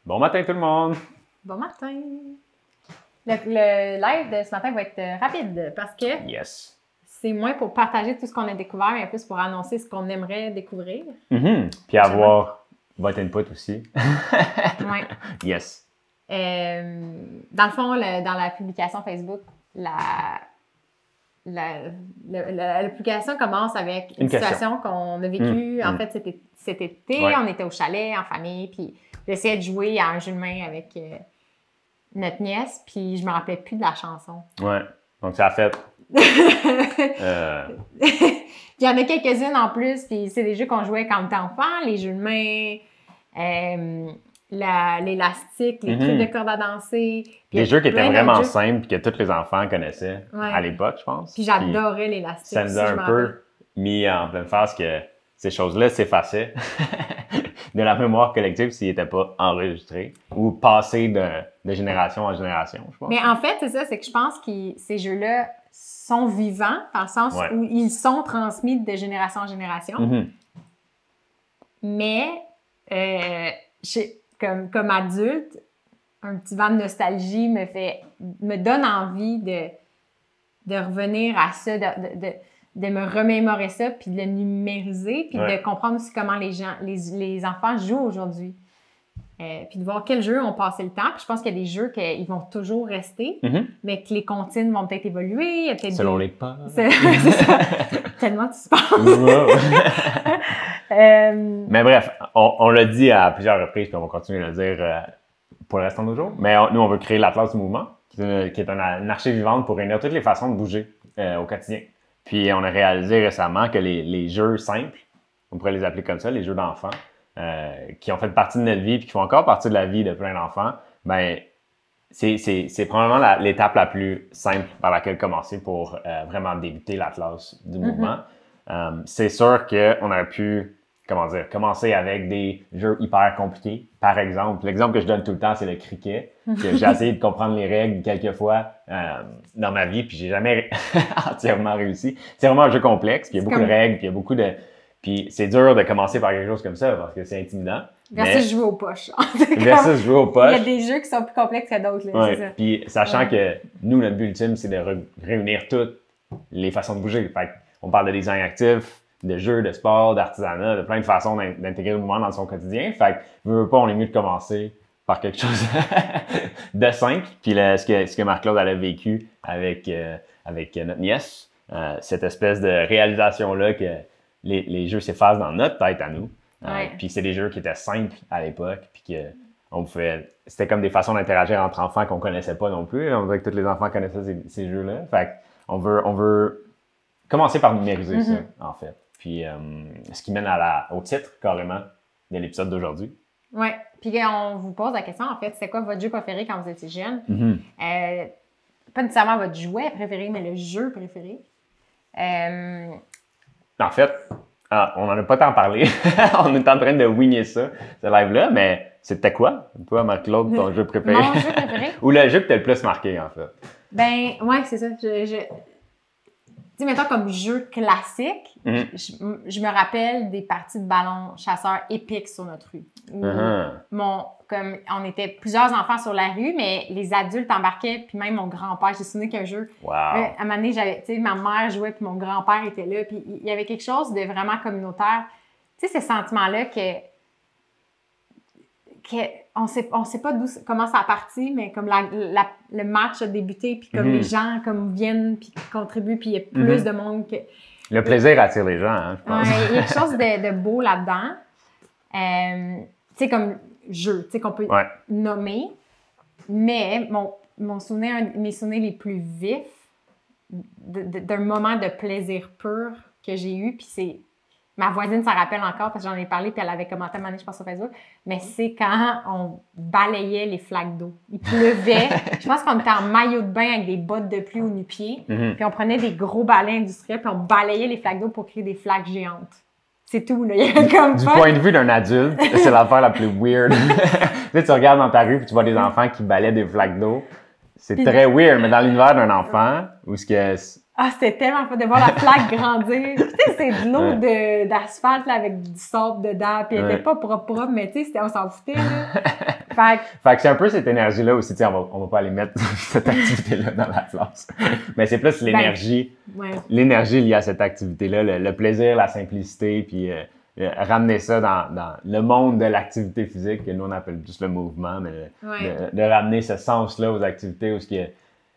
Bon matin tout le monde! Bon matin! Le live de ce matin va être rapide parce que Yes! c'est moins pour partager tout ce qu'on a découvert, mais plus pour annoncer ce qu'on aimerait découvrir. Puis avoir votre input aussi. Ouais. Yes! Dans le fond, dans la publication Facebook, la publication commence avec une situation qu'on a vécue. En fait, c'était cet été, on était au chalet en famille, puis j'essayais de jouer à un jeu de main avec notre nièce, puis je me rappelais plus de la chanson. Ouais, donc ça a fait... Il y en a quelques-unes en plus, puis c'est des jeux qu'on jouait quand on était enfant, les jeux de main, l'élastique, les trucs de corde à danser. Des jeux qui étaient vraiment simples et que tous les enfants connaissaient à l'époque, je pense. Puis j'adorais l'élastique. Ça nous a un peu mis en pleine face que ces choses-là s'effaçaient de la mémoire collective s'ils n'étaient pas enregistrés ou passés de génération en génération, je pense. Mais en fait, c'est ça, c'est que je pense que ces jeux-là sont vivants dans le sens où ils sont transmis de génération en génération. Mais comme adulte, un petit vent de nostalgie me donne envie de revenir à ça, de me remémorer ça, puis de le numériser, puis de comprendre aussi comment les enfants jouent aujourd'hui. Puis de voir quels jeux ont passé le temps. Puis je pense qu'il y a des jeux qui vont toujours rester, mais que les comptines vont peut-être évoluer. Selon les pas. C'est ça. Tellement tu se penses. Mais bref, on l'a dit à plusieurs reprises, puis on va continuer de le dire pour le restant de nos jours. Mais nous, on veut créer l'Atlas du mouvement, qui est une archive vivante pour réunir toutes les façons de bouger au quotidien. Puis on a réalisé récemment que les jeux simples, on pourrait les appeler comme ça, les jeux d'enfants, qui ont fait partie de notre vie puis qui font encore partie de la vie de plein d'enfants, ben c'est probablement l'étape la plus simple par laquelle commencer pour vraiment débuter l'Atlas du mouvement. C'est sûr qu'on aurait pu, commencer avec des jeux hyper compliqués. Par exemple, l'exemple que je donne tout le temps, c'est le cricket. Que j'ai essayé de comprendre les règles quelques fois dans ma vie, puis j'ai jamais entièrement réussi. C'est vraiment un jeu complexe, puis il y a beaucoup de règles, puis il y a beaucoup de... Puis c'est dur de commencer par quelque chose comme ça, parce que c'est intimidant. Versus jouer aux poches. Versus jouer aux poches. Il y a des jeux qui sont plus complexes que d'autres. Ouais, c'est ça. Puis sachant que nous, notre but ultime, c'est de réunir toutes les façons de bouger. Fait on parle de design actif, de jeux, de sport, d'artisanat, de plein de façons d'intégrer le mouvement dans son quotidien. Fait que, veux pas, on est mieux de commencer par quelque chose de simple. Puis ce que Marc-Claude avait vécu avec notre nièce, cette espèce de réalisation-là que les jeux s'effacent dans notre tête à nous. Puis c'est des jeux qui étaient simples à l'époque, puis que c'était comme des façons d'interagir entre enfants qu'on connaissait pas non plus. On dirait que tous les enfants connaissaient ces jeux-là. Fait qu'on veut commencer par numériser ça, en fait. Puis, ce qui mène au titre, carrément, de l'épisode d'aujourd'hui. Oui. Puis, on vous pose la question, en fait, c'est quoi votre jeu préféré quand vous étiez jeune? Pas nécessairement votre jouet préféré, mais le jeu préféré. En fait, on n'en a pas tant parlé. On est en train de wingner ça, ce live-là, mais c'était quoi? Toi, Marc-Claude, ton jeu préféré? Mon jeu préféré? Ou le jeu que t'as le plus marqué, en fait? Ben, ouais, c'est ça. Tu sais, mettons, comme jeu classique, je me rappelle des parties de ballon chasseur épiques sur notre rue. Comme on était plusieurs enfants sur la rue, mais les adultes embarquaient, puis même mon grand-père, j'ai souvenir qu'un jeu, à un moment donné, ma mère jouait, puis mon grand-père était là, puis il y avait quelque chose de vraiment communautaire. Tu sais, ce sentiment-là on sait pas comment ça a parti, mais comme le match a débuté, puis comme les gens comme viennent, puis contribuent, puis il y a plus de monde que... Le plaisir attire les gens, hein, je pense. Il y a quelque chose de beau là-dedans. Tu sais, comme jeu, tu sais, qu'on peut nommer. Mais mes souvenirs les plus vifs d'un moment de plaisir pur que j'ai eu, puis c'est... Ma voisine s'en rappelle encore parce que j'en ai parlé puis elle avait commenté à un moment donné, je pense, sur Facebook. Mais c'est quand on balayait les flaques d'eau. Il pleuvait. Je pense qu'on était en maillot de bain avec des bottes de pluie aux nu-pieds. Puis on prenait des gros balais industriels puis on balayait les flaques d'eau pour créer des flaques géantes. C'est tout, là. Il y a comme du point de vue d'un adulte, c'est l'affaire la plus weird. Tu regardes dans ta rue puis tu vois des enfants qui balaient des flaques d'eau. C'est très weird, mais dans l'univers d'un enfant, où ce que... c'était tellement fun de voir la flaque grandir. Tu sais, c'est de l'eau d'asphalte là, avec du sable dedans, puis elle était pas propre, mais tu sais, on s'en foutait, là. Fait que c'est un peu cette énergie-là aussi, on va pas aller mettre cette activité-là dans la classe. Mais c'est plus l'énergie, l'énergie liée à cette activité-là, le plaisir, la simplicité, puis ramener ça dans le monde de l'activité physique, que nous on appelle plus le mouvement, mais de ramener ce sens-là aux activités où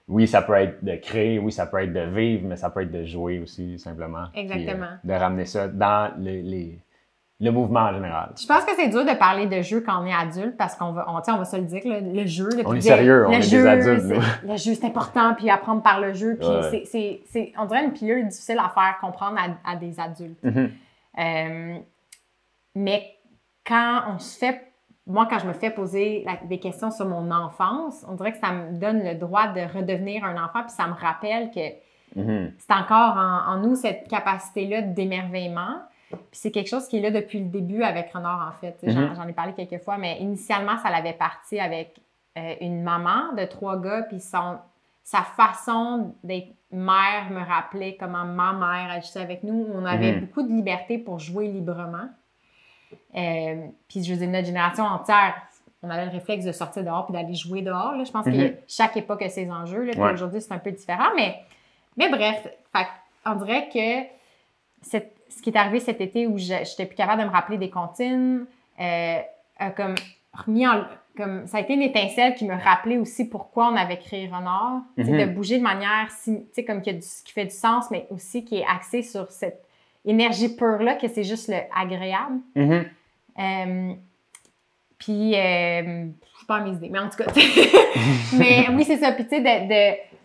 oui, ça peut être de créer, oui, ça peut être de vivre, mais ça peut être de jouer aussi, simplement. Exactement. Puis, de ramener ça dans le mouvement en général. Je pense que c'est dur de parler de jeu quand on est adulte parce qu'on va se le dire, le jeu. On est sérieux, on est des adultes. Le jeu, c'est important, puis apprendre par le jeu. Puis c'est, on dirait, une pilule difficile à faire comprendre à des adultes. Mais quand on se fait... Moi, quand je me fais poser des questions sur mon enfance, on dirait que ça me donne le droit de redevenir un enfant, puis ça me rappelle que c'est encore en nous cette capacité-là d'émerveillement. Puis c'est quelque chose qui est là depuis le début avec Renard, en fait. J'en ai parlé quelques fois, mais initialement, ça l'avait parti avec une maman de 3 gars, puis sa façon d'être mère me rappelait comment ma mère agissait avec nous. On avait beaucoup de liberté pour jouer librement. Puis je veux dire, notre génération entière, on avait le réflexe de sortir dehors puis d'aller jouer dehors. Là. Je pense que chaque époque a ses enjeux. Là, puis aujourd'hui, c'est un peu différent. Mais bref, on dirait que ce qui est arrivé cet été où j'étais plus capable de me rappeler des comptines, comme ça a été une étincelle qui me rappelait aussi pourquoi on avait créé Renard. De bouger de manière comme qui fait du sens, mais aussi qui est axée sur cette énergie pure-là, que c'est juste le agréable. Puis, je suis pas à mes idées, mais en tout cas, mais oui, c'est ça. Puis, tu sais,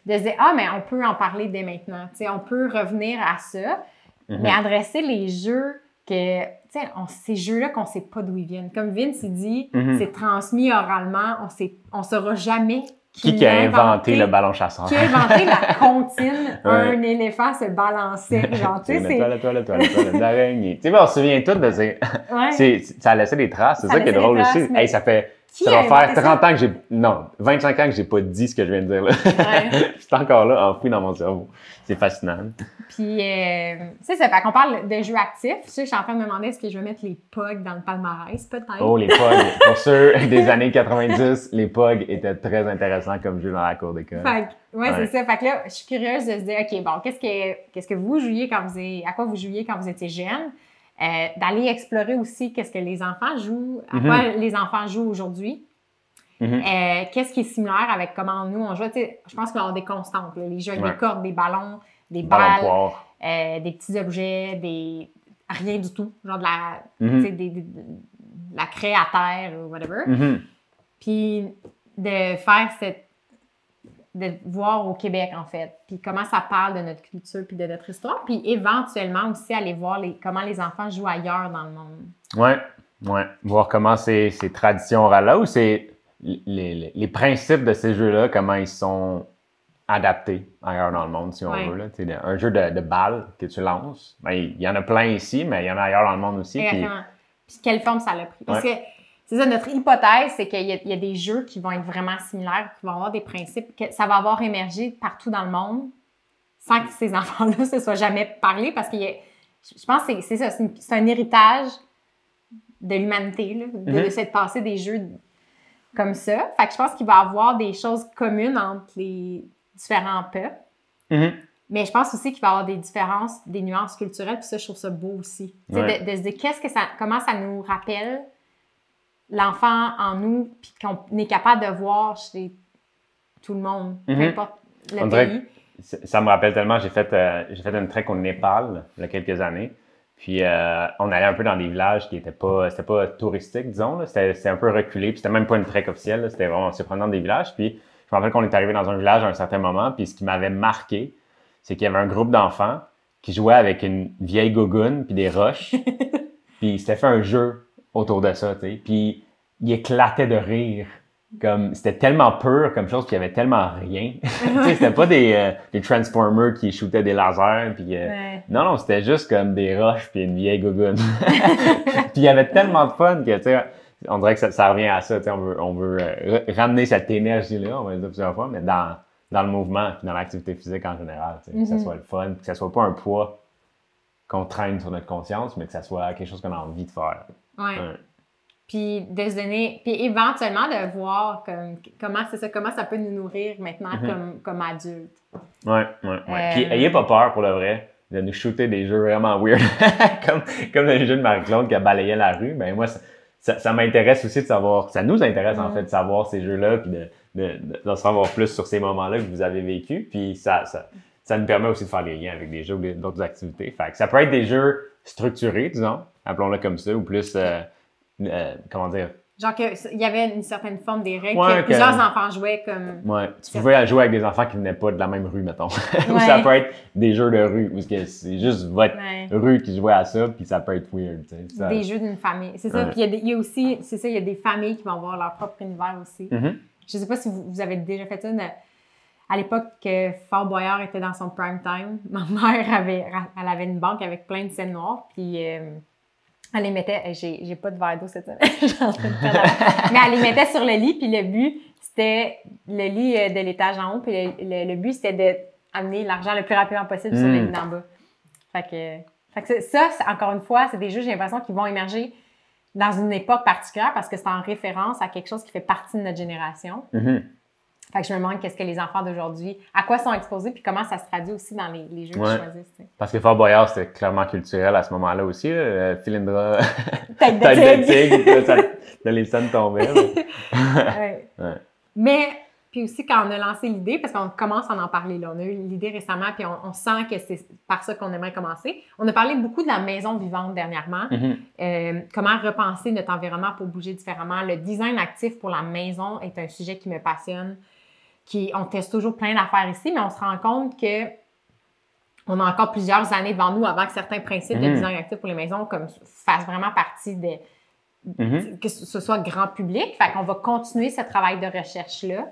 de se dire, mais on peut en parler dès maintenant. Tu sais, on peut revenir à ça, mais adresser les jeux que, tu sais, ces jeux-là qu'on sait pas d'où ils viennent. Comme Vince, il dit, c'est transmis oralement, on saura jamais qui a inventé le ballon chasseur. Qui a inventé la comptine, un éléphant se balançait. Genre, tu sais, c'est... l'araignée. Tu sais, on se souvient tous de ces... ça a laissé des traces. C'est ça qui est drôle aussi. Mais... Hey, ça va faire 30 ans que j'ai... Non, 25 ans que j'ai pas dit ce que je viens de dire là. C'est encore là, enfoui dans mon cerveau. C'est fascinant. Puis, c'est ça. Fait qu'on parle de jeux actifs. Tu sais, je suis en train de me demander est-ce que je vais mettre les POG dans le palmarès, peut-être. Oh, les POG. Pour ceux des années 90, les POG étaient très intéressants comme jeu dans la cour d'école. C'est ça. Fait que là, je suis curieuse de se dire, OK, bon, qu'est-ce que vous jouiez à quoi vous jouiez quand vous étiez jeune? D'aller explorer aussi qu'est-ce que les enfants jouent, à quoi les enfants jouent aujourd'hui. Qu'est-ce qui est similaire avec comment nous on joue? Je pense qu'il va y avoir des constantes. Là, les jeux avec des cordes, des ballons, des balles, des petits objets, rien du tout. Genre de la craie à terre ou whatever. Puis de faire de voir au Québec, en fait, puis comment ça parle de notre culture puis de notre histoire, puis éventuellement aussi aller voir comment les enfants jouent ailleurs dans le monde. Ouais. Voir comment ces traditions orales-là ou les principes de ces jeux-là, comment ils sont adaptés ailleurs dans le monde, si on veut. Là. Un jeu de balles que tu lances, il y en a plein ici, mais il y en a ailleurs dans le monde aussi. Exactement. Puis quelle forme ça a pris? Parce que c'est ça, notre hypothèse, c'est qu'il y a des jeux qui vont être vraiment similaires, qui vont avoir des principes, que ça va avoir émergé partout dans le monde sans que ces enfants-là se soient jamais parlé, parce que je pense que c'est ça, c'est un héritage de l'humanité, là, de s'être passé des jeux comme ça. Fait que je pense qu'il va y avoir des choses communes entre les différents peuples. Mais je pense aussi qu'il va y avoir des différences, des nuances culturelles, puis ça, je trouve ça beau aussi. De se dire comment ça nous rappelle l'enfant en nous, puis qu'on est capable de voir chez tout le monde, peu importe le pays. Ça me rappelle tellement, j'ai fait une trek au Népal il y a quelques années. Puis on allait un peu dans des villages qui c'était pas touristique, disons. C'était un peu reculé, puis c'était même pas une trek officielle. Là, c'était vraiment se prenant des villages. Puis je me rappelle qu'on est arrivé dans un village à un certain moment, puis ce qui m'avait marqué, c'est qu'il y avait un groupe d'enfants qui jouaient avec une vieille gougoune puis des roches. Puis ils s'étaient fait un jeu autour de ça, tu sais. Puis ils éclataient de rire. Comme c'était tellement pur comme chose qu'il y avait tellement rien. Tu sais, c'était pas des Transformers qui shootaient des lasers puis non, c'était juste comme des roches puis une vieille gougoune. Puis il y avait tellement de fun que tu sais, on dirait que ça revient à ça, tu sais, on veut ramener cette énergie là, on va le dire plusieurs fois, mais dans le mouvement puis dans l'activité physique en général, tu sais, que ça soit le fun, que ça soit pas un poids qu'on traîne sur notre conscience, mais que ça soit quelque chose qu'on a envie de faire. Puis de se donner, puis éventuellement de voir comment ça peut nous nourrir maintenant comme adultes. Ouais. Puis ayez pas peur pour le vrai de nous shooter des jeux vraiment weird, comme le jeu de Marie-Claude qui a balayé la rue. Ben moi, ça m'intéresse aussi de savoir, ça nous intéresse en fait de savoir ces jeux-là, puis d'en savoir plus sur ces moments-là que vous avez vécu. Puis ça nous permet aussi de faire des liens avec des jeux ou d'autres activités. Fait que ça peut être des jeux structurés, disons, appelons-le comme ça, ou plus, comment dire? Genre qu'il y avait une certaine forme des règles que plusieurs enfants jouaient comme... Ouais, tu pouvais jouer avec des enfants qui venaient pas de la même rue, mettons. Ou ça peut être des jeux de rue, où c'est juste votre rue qui jouait à ça, puis ça peut être weird, tu sais. Des jeux d'une famille, c'est ça. Puis il y a aussi, c'est ça, il y a des familles qui vont avoir leur propre univers aussi. Je sais pas si vous avez déjà fait ça, à l'époque que Fort Boyard était dans son prime time, ma mère elle avait une banque avec plein de scènes noires, puis... elle les mettait, j'ai pas de verre d'eau cette semaine, mais elle les mettait sur le lit, puis le but, c'était le lit de l'étage en haut, puis le but, c'était d'amener l'argent le plus rapidement possible sur le lit d'en bas. Fait que ça, encore une fois, c'est des jeux, j'ai l'impression, qui vont émerger dans une époque particulière parce que c'est en référence à quelque chose qui fait partie de notre génération. Fait que je me demande qu'est-ce que les enfants d'aujourd'hui, à quoi sont exposés, puis comment ça se traduit aussi dans les jeux qu'ils choisissent. T'sais. Parce que Fort Boyard, c'était clairement culturel à ce moment-là aussi. Philindra, tête de tigre, les scènes tombaient. Mais, puis aussi quand on a lancé l'idée, parce qu'on commence à en parler là, on a eu l'idée récemment, puis on sent que c'est par ça qu'on aimerait commencer. On a parlé beaucoup de la maison vivante dernièrement, comment repenser notre environnement pour bouger différemment. Le design actif pour la maison est un sujet qui me passionne. On teste toujours plein d'affaires ici, mais on se rend compte que on a encore plusieurs années devant nous avant que certains principes de design actif pour les maisons fassent vraiment partie que ce soit grand public. Fait qu'on va continuer ce travail de recherche-là.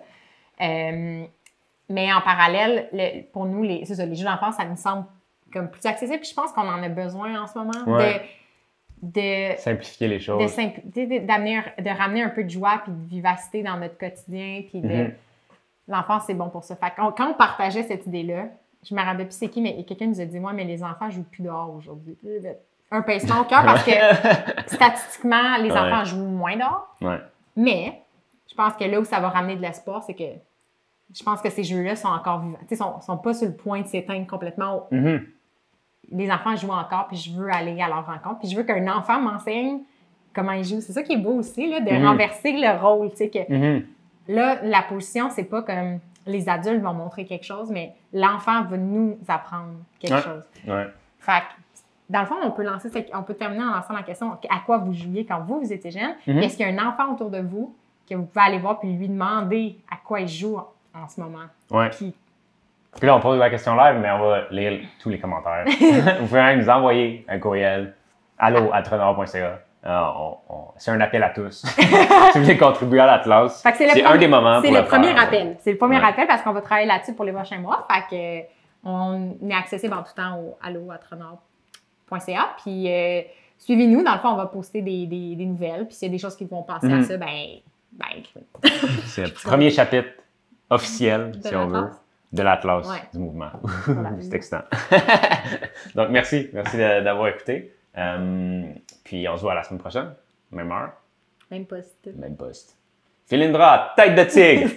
Mais en parallèle, pour nous, les jeux d'enfants, ça nous semble comme plus accessible. Puis je pense qu'on en a besoin en ce moment de simplifier les choses. De ramener un peu de joie puis de vivacité dans notre quotidien. Puis l'enfant, c'est bon pour ça. Fait quand on partageait cette idée-là, je me rappelle plus c'est qui, mais quelqu'un nous a dit, moi, mais les enfants jouent plus dehors aujourd'hui. Un pincement au cœur parce que statistiquement, les enfants jouent moins dehors. Mais je pense que là où ça va ramener de l'espoir, c'est que je pense que ces jeux-là sont encore vivants. Ils sont pas sur le point de s'éteindre complètement. Les enfants jouent encore, puis je veux aller à leur rencontre. Puis je veux qu'un enfant m'enseigne comment il joue. C'est ça qui est beau aussi, là, de renverser le rôle. Là, la position, c'est pas comme les adultes vont montrer quelque chose, mais l'enfant va nous apprendre quelque chose. Fait que, dans le fond, on peut terminer en lançant la question à quoi vous jouiez quand vous étiez jeune. Est-ce qu'il y a un enfant autour de vous que vous pouvez aller voir puis lui demander à quoi il joue en ce moment? Puis là, on pose la question live, mais on va lire tous les commentaires. Vous pouvez même nous envoyer un courriel allo@trenor.ca. C'est un appel à tous. Si vous voulez contribuer à l'Atlas, c'est un des moments pour le premier appel. C'est le premier appel parce qu'on va travailler là-dessus pour les prochains mois. Fait que on est accessible en tout temps au allo@trenor.ca. Puis suivez-nous. Dans le fond, on va poster des nouvelles. Puis s'il y a des choses qui vont passer à ça, ben écrivez. C'est le premier chapitre officiel, si on veut, de l'Atlas du mouvement. C'est excitant. Donc, merci d'avoir écouté. Puis on se voit la semaine prochaine. Même heure. Même poste. Philindra, tête de tigre!